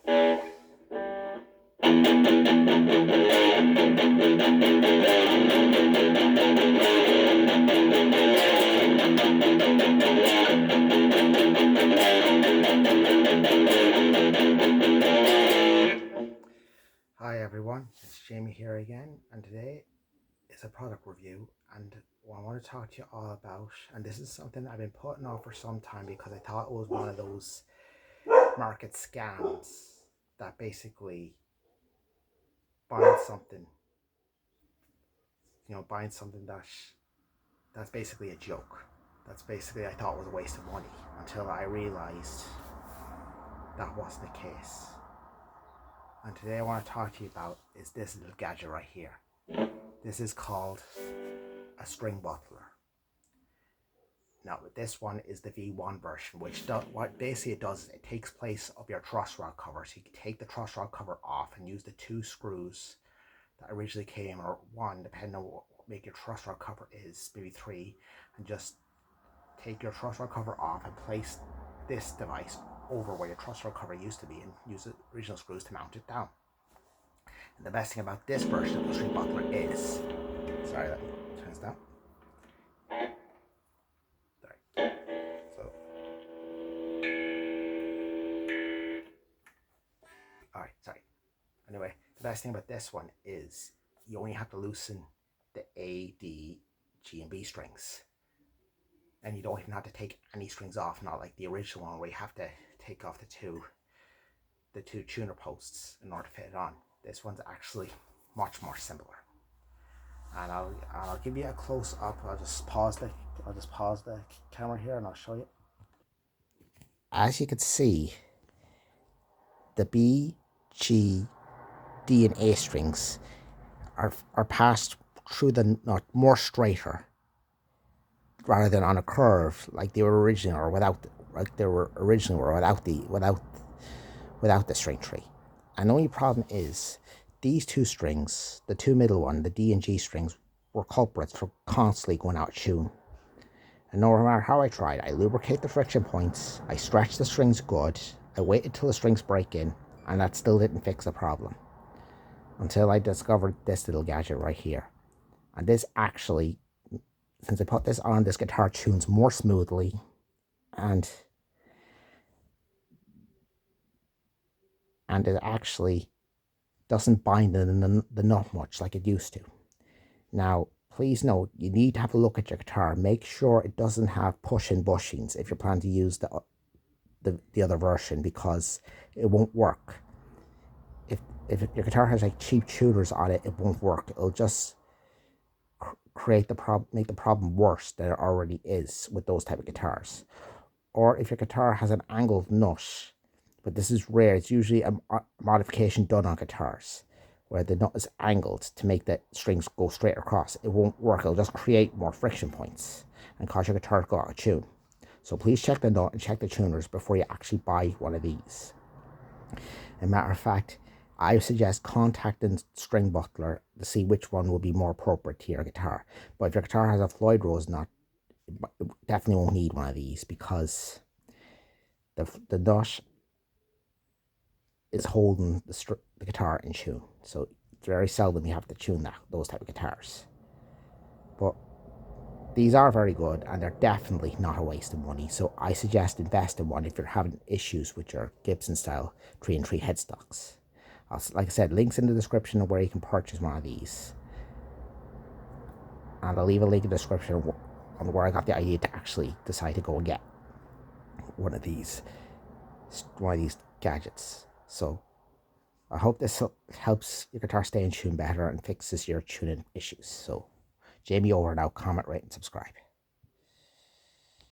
Hi everyone, it's Jamie here again, and today is a product review, and what I want to talk to you all about, and this is something I've been putting off for some time because I thought it was one of those market scams that basically buying something, buying something that's basically a joke. That's basically I thought was a waste of money until I realized that wasn't the case. And today I want to talk to you about is this little gadget right here. This is called a string butler. Now this one is the V1 version, which what basically it does is it takes place of your truss rod cover. So you can take the truss rod cover off and use the two screws that originally came, or one depending on what make your truss rod cover is, maybe three, and just take your truss rod cover off and place this device over where your truss rod cover used to be and use the original screws to mount it down. And the best thing about this version of the string butler is, sorry, let me turn this down. Alright, sorry. Anyway, the best thing about this one is you only have to loosen the A, D, G, and B strings. And you don't even have to take any strings off, not like the original one where you have to take off the two tuner posts in order to fit it on. This one's actually much more simpler. And I'll give you a close up. I'll just pause the camera here and I'll show you. As you can see, the B, G, D, and A strings are passed through the nut more straighter rather than on a curve like they were originally, or without the string tree. And the only problem is these two strings, the two middle one, the D and G strings, were culprits for constantly going out of tune. And no matter how I tried, I lubricate the friction points, I stretch the strings good, I waited till the strings break in, and that still didn't fix the problem. Until I discovered this little gadget right here. And this actually, since I put this on, this guitar tunes more smoothly, and it actually doesn't bind the nut much like it used to. Now, please note, you need to have a look at your guitar. Make sure it doesn't have push-in bushings if you're planning to use the other version, because it won't work. If your guitar has like cheap tuners on it, it won't work. It'll just make the problem worse than it already is with those type of guitars. Or if your guitar has an angled nut, but this is rare, it's usually a modification done on guitars where the nut is angled to make the strings go straight across. It won't work. It'll just create more friction points and cause your guitar to go out of tune. So please check the nut and check the tuners before you actually buy one of these. As a matter of fact, I suggest contacting String Butler to see which one will be more appropriate to your guitar. But if your guitar has a Floyd Rose nut, it definitely won't need one of these, because the nut is holding the guitar in tune. So very seldom you have to tune those type of guitars. But these are very good, and they're definitely not a waste of money. So I suggest invest in one if you're having issues with your Gibson style 3-in-3 headstocks. Like I said, links in the description of where you can purchase one of these. And I'll leave a link in the description on where I got the idea to actually decide to go and get one of these gadgets. So I hope this helps your guitar stay in tune better and fixes your tuning issues. So Jamie over and out. Comment, rate, and subscribe.